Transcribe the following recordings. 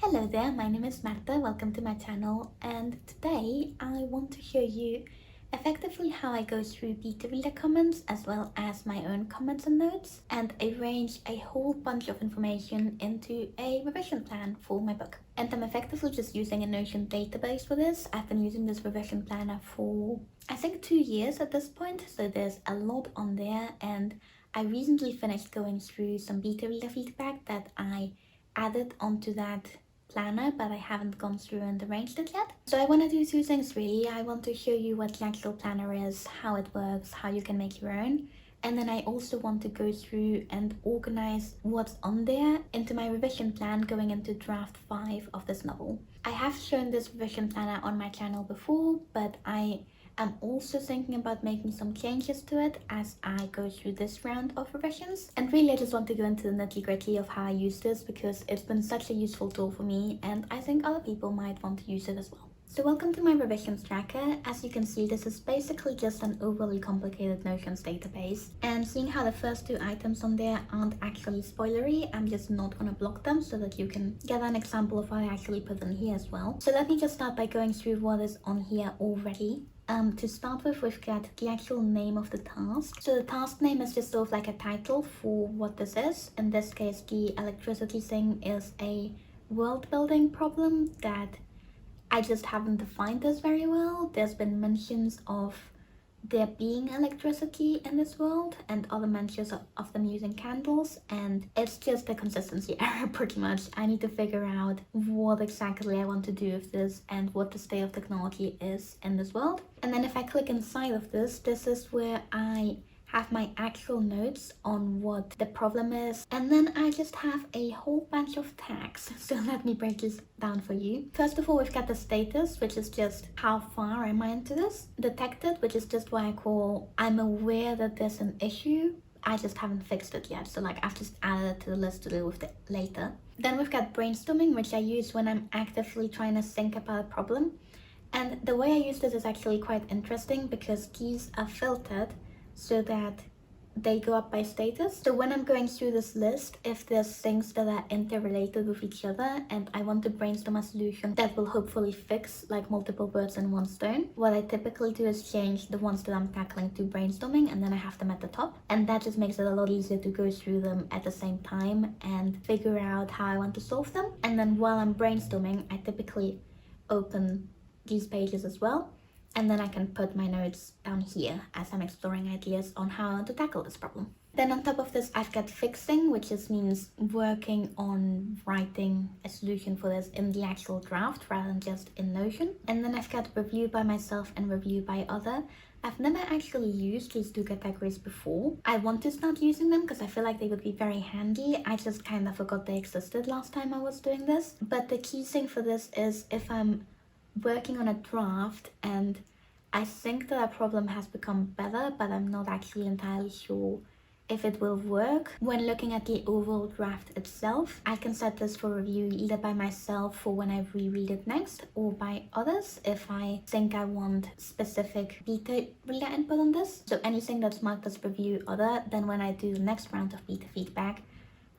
Hello there, my name is Marta, welcome to my channel, and today I want to show you effectively how I go through beta reader comments as well as my own comments and notes and arrange a whole bunch of information into a revision plan for my book. And I'm effectively just using a Notion database for this. I've been using this revision planner for I think 2 years at this point, so there's a lot on there, and I recently finished going through some beta reader feedback that I added onto that planner, but I haven't gone through and arranged it yet. So I want to do two things really. I want to show you what the actual planner is, how it works, how you can make your own. And then I also want to go through and organize what's on there into my revision plan going into draft 5 of this novel. I have shown this revision planner on my channel before, but I'm also thinking about making some changes to it as I go through this round of revisions. And really I just want to go into the nitty-gritty of how I use this because it's been such a useful tool for me, and I think other people might want to use it as well. So welcome to my revisions tracker. As you can see, this is basically just an overly complicated Notions database, and seeing how the first 2 items on there aren't actually spoilery, I'm just not gonna block them so that you can get an example of what I actually put in here as well. So let me just start by going through what is on here already. To start with, we've got the actual name of the task. So the task name is just sort of like a title for what this is. In this case, the electricity thing is a world building problem that I just haven't defined this very well. There's been mentions of there being electricity in this world and other mentions of them using candles, and it's just a consistency error pretty much. I need to figure out what exactly I want to do with this and what the state of technology is in this world. And then if I click inside of this, this is where I have my actual notes on what the problem is, and then I just have a whole bunch of tags. So let me break this down for you. First of all, we've got the status, which is just how far am I into this. Detected, which is just what I call I'm aware that there's an issue, I just haven't fixed it yet, so like I've just added it to the list to deal with it later. Then we've got brainstorming, which I use when I'm actively trying to think about a problem. And the way I use this is actually quite interesting because keys are filtered so that they go up by status. So when I'm going through this list, if there's things that are interrelated with each other and I want to brainstorm a solution that will hopefully fix like multiple birds in one stone, what I typically do is change the ones that I'm tackling to brainstorming, and then I have them at the top, and that just makes it a lot easier to go through them at the same time and figure out how I want to solve them. And then while I'm brainstorming, I typically open these pages as well, and then I can put my notes down here as I'm exploring ideas on how to tackle this problem. Then on top of this, I've got fixing, which just means working on writing a solution for this in the actual draft rather than just in Notion. And then I've got review by myself and review by other. I've never actually used these 2 categories before. I want to start using them because I feel like they would be very handy. I just kind of forgot they existed last time I was doing this. But the key thing for this is if I'm working on a draft and I think that a problem has become better, but I'm not actually entirely sure if it will work. When looking at the overall draft itself, I can set this for review either by myself for when I reread it next, or by others if I think I want specific beta reader input on this. So anything that's marked as review other, then when I do the next round of beta feedback,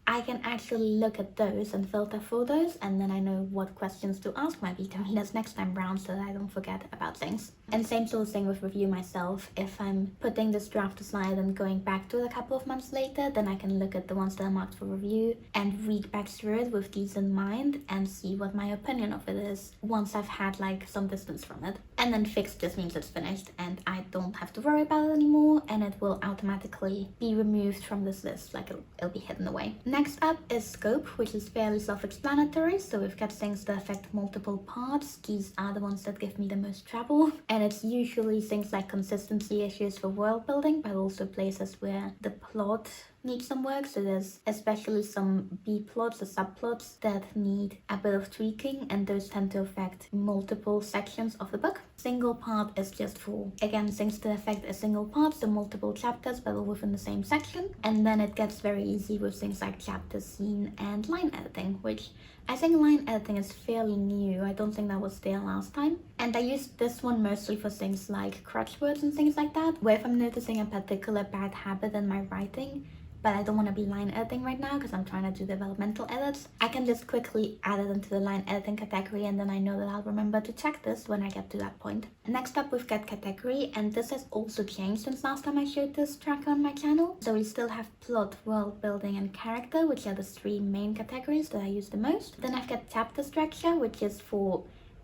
I can actually look at those and filter for those, and then I know what questions to ask my beta readers next time round so that I don't forget about things. And same sort of thing with review myself. If I'm putting this draft aside and going back to it a couple of months later, then I can look at the ones that are marked for review and read back through it with these in mind and see what my opinion of it is once I've had like some distance from it. And then fixed just means it's finished and I don't have to worry about it anymore, and it will automatically be removed from this list, like it'll be hidden away. Next up is scope, which is fairly self-explanatory. So we've got things that affect multiple parts. These are the ones that give me the most trouble. And it's usually things like consistency issues for world building, but also places where the plot needs some work. So there's especially some B plots or subplots that need a bit of tweaking, and those tend to affect multiple sections of the book. Single part is just for, again, things that affect a single part, so multiple chapters but all within the same section. And then it gets very easy with things like chapter, scene, and line editing, which I think line editing is fairly new. I don't think that was there last time. And I used this one mostly for things like crutch words and things like that, where if I'm noticing a particular bad habit in my writing, but I don't want to be line editing right now because I'm trying to do developmental edits, I can just quickly add it into the line editing category, and then I know that I'll remember to check this when I get to that point. Next up, we've got category, and this has also changed since last time I showed this tracker on my channel. So we still have plot, world building, and character, which are the three main categories that I use the most. Then I've got chapter structure, which is for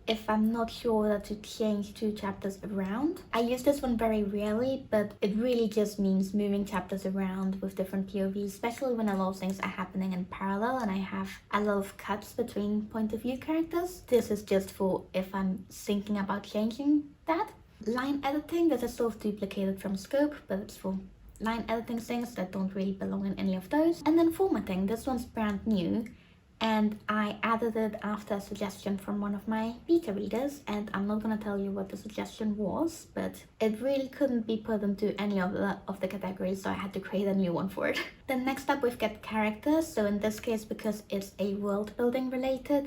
if I'm not sure that to change two chapters around. I use this one very rarely, but it really just means moving chapters around with different POVs, especially when a lot of things are happening in parallel and I have a lot of cuts between point of view characters. This is just for if I'm thinking about changing that. Line editing, this is sort of duplicated from scope, but it's for line editing things that don't really belong in any of those. And then formatting, this one's brand new, and I added it after a suggestion from one of my beta readers, and I'm not gonna tell you what the suggestion was, but it really couldn't be put into any of the categories, so I had to create a new one for it. Then next up we've got characters, so in this case, because it's a world building related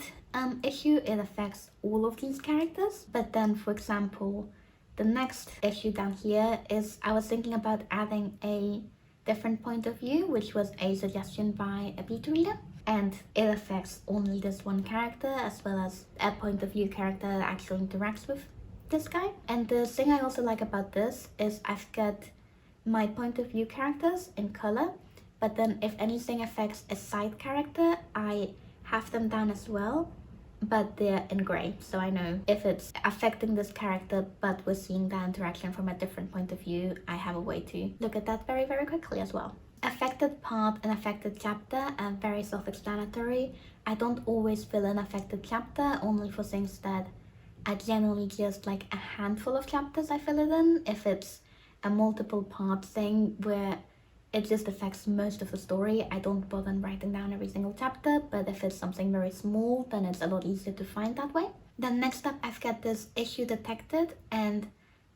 issue, it affects all of these characters. But then, for example, the next issue down here is I was thinking about adding a different point of view, which was a suggestion by a beta reader, and it affects only this one character as well as a point of view character that actually interacts with this guy. And the thing I also like about this is I've got my point of view characters in color, but then if anything affects a side character, I have them down as well, but they're in gray, so I know if it's affecting this character but we're seeing that interaction from a different point of view, I have a way to look at that very, very quickly as well. Affected part and affected chapter are very self-explanatory. I don't always fill in affected chapter, only for things that are generally just like a handful of chapters I fill it in. If it's a multiple part thing where it just affects most of the story, I don't bother writing down every single chapter, but if it's something very small, then it's a lot easier to find that way. Then next up, I've got this issue detected, and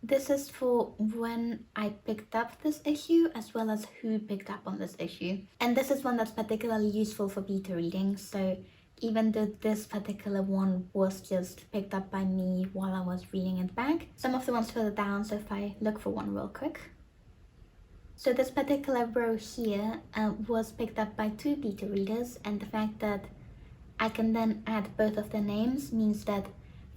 this is for when I picked up this issue as well as who picked up on this issue. And this is one that's particularly useful for beta reading, so even though this particular one was just picked up by me while I was reading it back, some of the ones further down, so if I look for one real quick. So this particular row here was picked up by two beta readers, and the fact that I can then add both of their names means that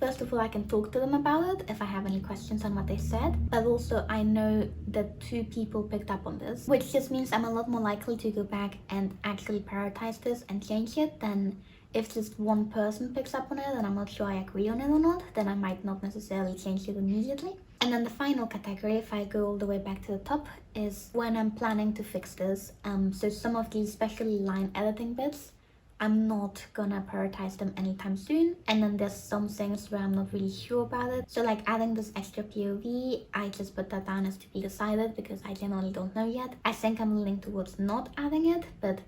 first of all, I can talk to them about it if I have any questions on what they said, but also I know that two people picked up on this, which just means I'm a lot more likely to go back and actually prioritize this and change it than if just one person picks up on it and I'm not sure I agree on it or not, then I might not necessarily change it immediately. And then the final category, if I go all the way back to the top, is when I'm planning to fix this. So some of these, especially line editing bits, I'm not gonna prioritize them anytime soon. And then there's some things where I'm not really sure about it. So like adding this extra POV, I just put that down as to be decided because I generally don't know yet. I think I'm leaning towards not adding it, but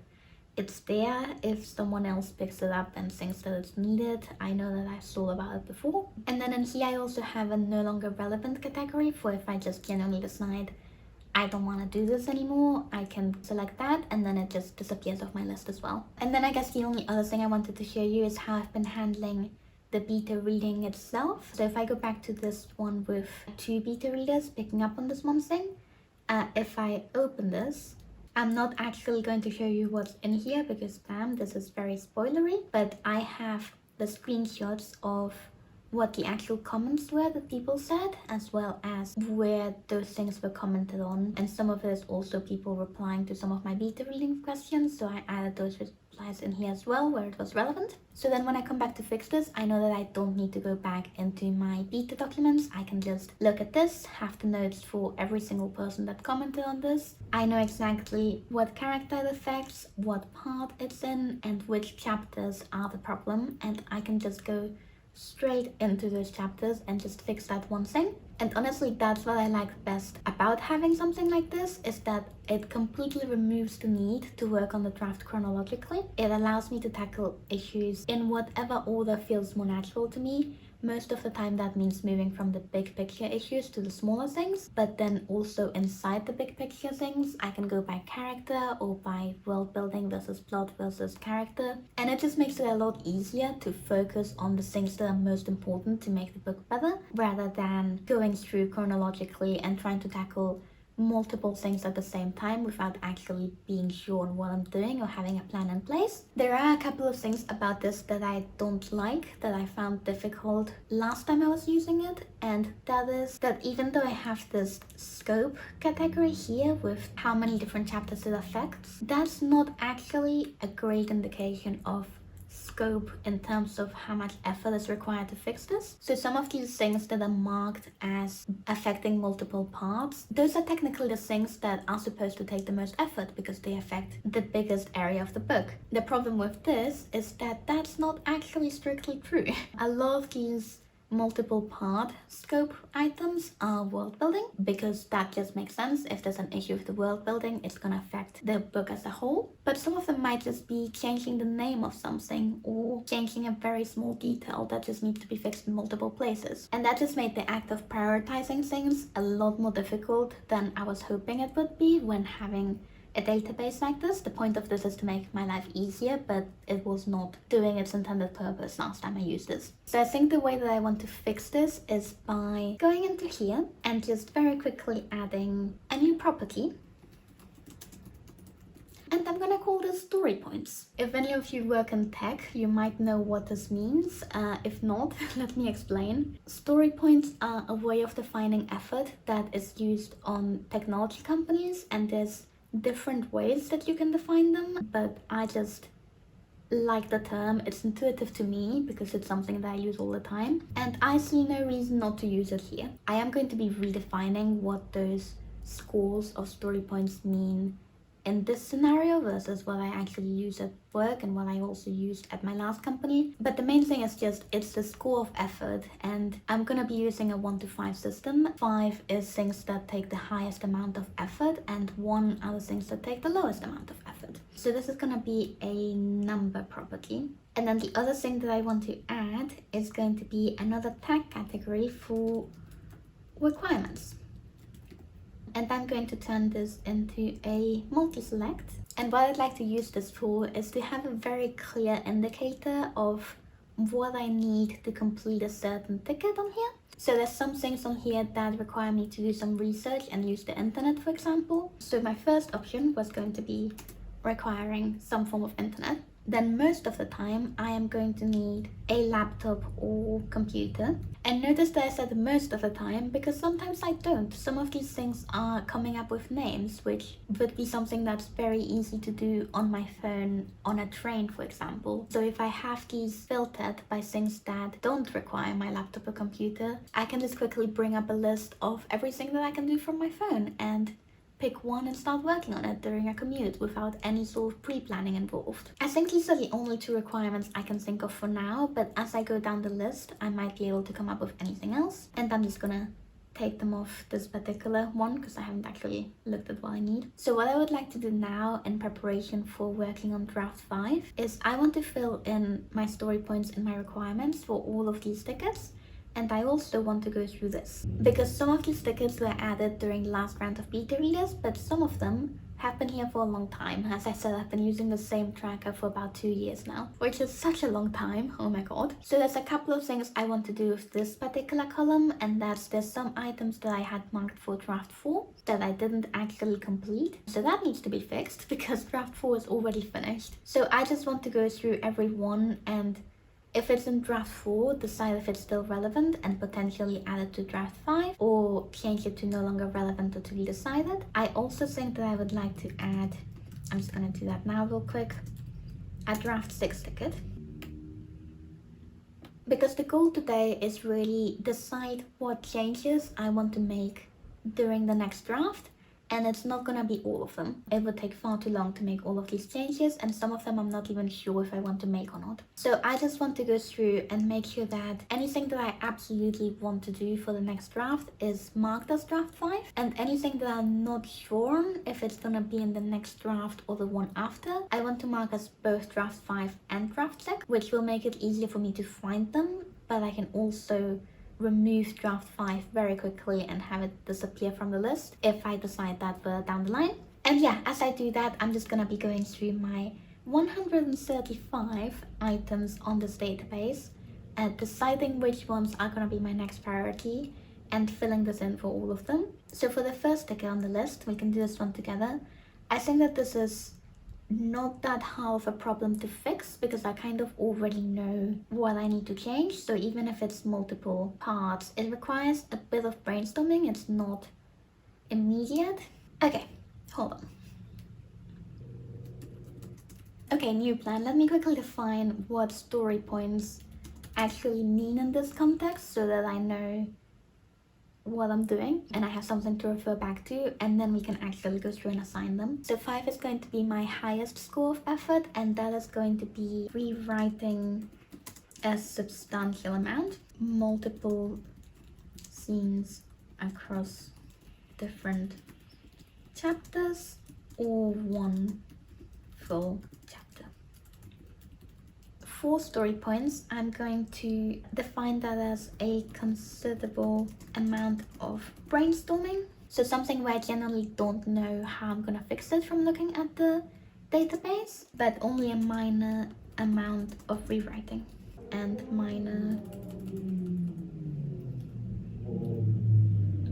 it's there. If someone else picks it up and thinks that it's needed, I know that I've thought about it before. And then in here I also have a no longer relevant category for if I just generally decide I don't want to do this anymore, I can select that and then it just disappears off my list as well. And then I guess the only other thing I wanted to show you is how I've been handling the beta reading itself. So if I go back to this one with two beta readers picking up on this one thing, if I open this, I'm not actually going to show you what's in here because bam, this is very spoilery, but I have the screenshots of what the actual comments were that people said, as well as where those things were commented on. And some of it is also people replying to some of my beta reading questions, so I added those replies in here as well where it was relevant. So then when I come back to fix this, I know that I don't need to go back into my beta documents. I can just look at this, have the notes for every single person that commented on this. I know exactly what character it affects, what part it's in, and which chapters are the problem, and I can just go straight into those chapters and just fix that one thing. And honestly, that's what I like best about having something like this, is that it completely removes the need to work on the draft chronologically. It allows me to tackle issues in whatever order feels more natural to me. Most of the time that means moving from the big picture issues to the smaller things, but then also inside the big picture things, I can go by character or by world building versus plot versus character. And it just makes it a lot easier to focus on the things that are most important to make the book better, rather than going through chronologically and trying to tackle multiple things at the same time without actually being sure on what I'm doing or having a plan in place. There are a couple of things about this that I don't like, that I found difficult last time I was using it, and that is that even though I have this scope category here with how many different chapters it affects, that's not actually a great indication of scope in terms of how much effort is required to fix this. So some of these things that are marked as affecting multiple parts, those are technically the things that are supposed to take the most effort because they affect the biggest area of the book. The problem with this is that that's not actually strictly true. A lot of these multiple part scope items are world building, because that just makes sense. If there's an issue with the world building, it's gonna affect the book as a whole. But some of them might just be changing the name of something or changing a very small detail that just needs to be fixed in multiple places. And that just made the act of prioritizing things a lot more difficult than I was hoping it would be when having a database like this. The point of this is to make my life easier, but it was not doing its intended purpose last time I used this. So I think the way that I want to fix this is by going into here and just very quickly adding a new property. And I'm gonna call this story points. If any of you work in tech, you might know what this means. If not, let me explain. Story points are a way of defining effort that is used on technology companies, and there's different ways that you can define them, but I just like the term. It's intuitive to me because it's something that I use all the time, and I see no reason not to use it here. I am going to be redefining what those scores of story points mean in this scenario versus what I actually use at work and what I also used at my last company. But the main thing is just, it's the score of effort, and I'm gonna be using a 1 to 5 system. 5 is things that take the highest amount of effort, and 1 are the things that take the lowest amount of effort. So this is gonna be a number property. And then the other thing that I want to add is going to be another tag category for requirements. And I'm going to turn this into a multi-select. And what I'd like to use this for is to have a very clear indicator of what I need to complete a certain ticket on here. So there's some things on here that require me to do some research and use the internet, for example. So my first option was going to be requiring some form of internet. Then most of the time I am going to need a laptop or computer. And notice that I said most of the time because sometimes I don't. Some of these things are coming up with names, which would be something that's very easy to do on my phone on a train, for example. So if I have these filtered by things that don't require my laptop or computer, I can just quickly bring up a list of everything that I can do from my phone and pick one and start working on it during a commute without any sort of pre-planning involved. I think these are the only 2 requirements I can think of for now, but as I go down the list, I might be able to come up with anything else. And I'm just gonna take them off this particular one because I haven't actually looked at what I need. So what I would like to do now in preparation for working on draft 5 is I want to fill in my story points and my requirements for all of these tickets. And I also want to go through this, because some of these tickets were added during the last round of beta readers, but some of them have been here for a long time. As I said, I've been using the same tracker for about 2 years now, which is such a long time, oh my god. So there's a couple of things I want to do with this particular column, and that's there's some items that I had marked for draft 4 that I didn't actually complete. So that needs to be fixed because draft 4 is already finished. So I just want to go through every one, and if it's in draft 4, decide if it's still relevant and potentially add it to draft 5 or change it to no longer relevant or to be decided. I also think that I would like to add, I'm just going to do that now real quick, a draft 6 ticket. Because the goal today is really decide what changes I want to make during the next draft. And it's not gonna be all of them. It would take far too long to make all of these changes, and some of them I'm not even sure if I want to make or not. So I just want to go through and make sure that anything that I absolutely want to do for the next draft is marked as draft 5, and anything that I'm not sure on if it's gonna be in the next draft or the one after, I want to mark as both draft 5 and draft 6, which will make it easier for me to find them, but I can also remove draft 5 very quickly and have it disappear from the list if I decide that further down the line. And yeah, as I do that, I'm just gonna be going through my 135 items on this database and deciding which ones are gonna be my next priority and filling this in for all of them. So for the first sticker on the list, we can do this one together. I think that this is not that hard of a problem to fix because I kind of already know what I need to change. So even if it's multiple parts, it requires a bit of brainstorming. It's not immediate. Okay, hold on. Okay, new plan. Let me quickly define what story points actually mean in this context so that I know what I'm doing and I have something to refer back to, and then we can actually go through and assign them. So 5 is going to be my highest score of effort, and that is going to be rewriting a substantial amount, multiple scenes across different chapters, or one full chapter. 4 story points, I'm going to define that as a considerable amount of brainstorming. So something where I generally don't know how I'm gonna fix it from looking at the database, but only a minor amount of rewriting and minor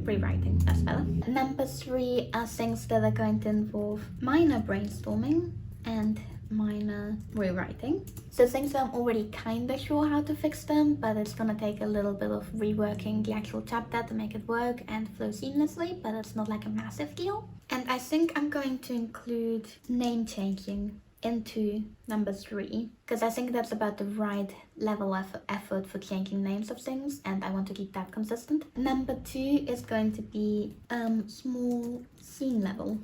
rewriting as well. Number 3 are things that are going to involve minor brainstorming and minor rewriting. So things that I'm already kinda sure how to fix them, but it's gonna take a little bit of reworking the actual chapter to make it work and flow seamlessly, but it's not like a massive deal. And I think I'm going to include name changing into number 3 because I think that's about the right level of effort for changing names of things, and I want to keep that consistent. Number 2 is going to be small scene level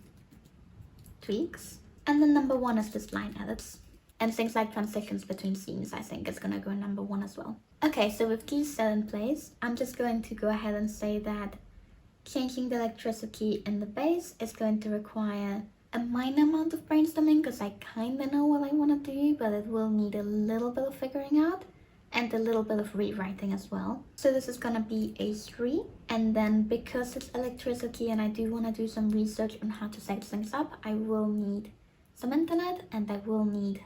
tweaks, and then number 1 is just line edits and things like transitions between scenes. I think is gonna go in number 1 as well. Okay, so with these set in place, I'm just going to go ahead and say that changing the electricity in the base is going to require a minor amount of brainstorming because I kind of know what I want to do, but it will need a little bit of figuring out and a little bit of rewriting as well. So this is gonna be a 3, and then because it's electricity and I do want to do some research on how to set things up, I will need some internet and I will need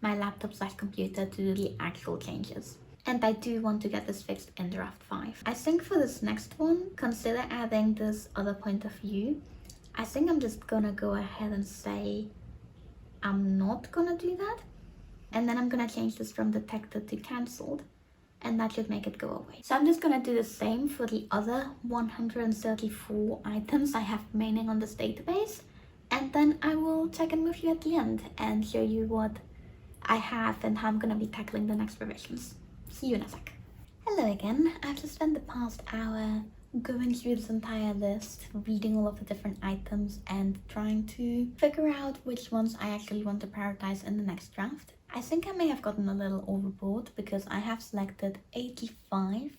my laptop/computer to do the actual changes. And I do want to get this fixed in draft 5. I think for this next one, consider adding this other point of view. I think I'm just gonna go ahead and say I'm not gonna do that. And then I'm gonna change this from detected to cancelled, and that should make it go away. So I'm just gonna do the same for the other 134 items I have remaining on this database. And then I will check in with you at the end and show you what I have and how I'm gonna be tackling the next revisions. See you in a sec. Hello again. I've just spent the past hour going through this entire list, reading all of the different items and trying to figure out which ones I actually want to prioritize in the next draft. I think I may have gotten a little overboard because I have selected 85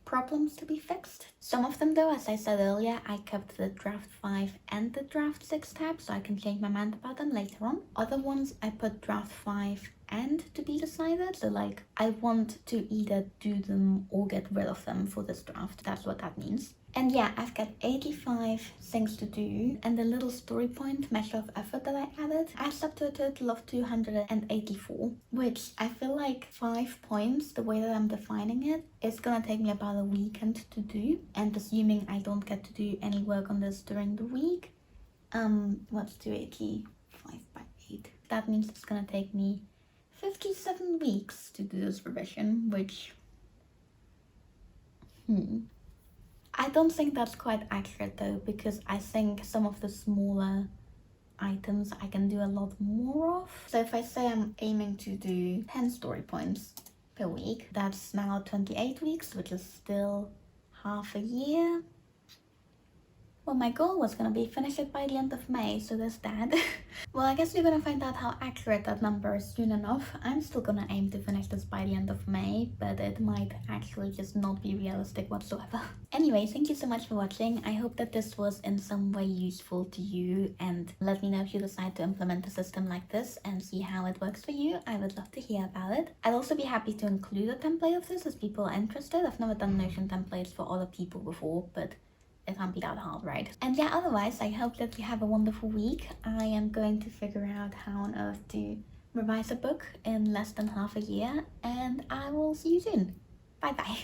problems to be fixed. Some of them though, as I said earlier, I kept the draft 5 and the draft 6 tab so I can change my mind about them later on. Other ones I put draft 5 and to be decided, so like I want to either do them or get rid of them for this draft. That's what that means. And yeah, I've got 85 things to do, and the little story point measure of effort that I added adds up to a total of 284, which I feel like 5 points, the way that I'm defining it, is gonna take me about a weekend to do. And assuming I don't get to do any work on this during the week, what's 285 by 8? That means it's gonna take me 57 weeks to do this revision, which, I don't think that's quite accurate though, because I think some of the smaller items I can do a lot more of. So if I say I'm aiming to do 10 story points per week, that's now 28 weeks, which is still half a year. Well, my goal was gonna be finish it by the end of May, so there's that. Well, I guess we're gonna find out how accurate that number is soon enough. I'm still gonna aim to finish this by the end of May, but it might actually just not be realistic whatsoever. Anyway, thank you so much for watching. I hope that this was in some way useful to you, and let me know if you decide to implement a system like this and see how it works for you. I would love to hear about it. I'd also be happy to include a template of this as people are interested. I've never done Notion templates for other people before, but it can't be that hard, right? And yeah, otherwise, I hope that you have a wonderful week. I am going to figure out how on earth to revise a book in less than half a year, and I will see you soon. Bye bye.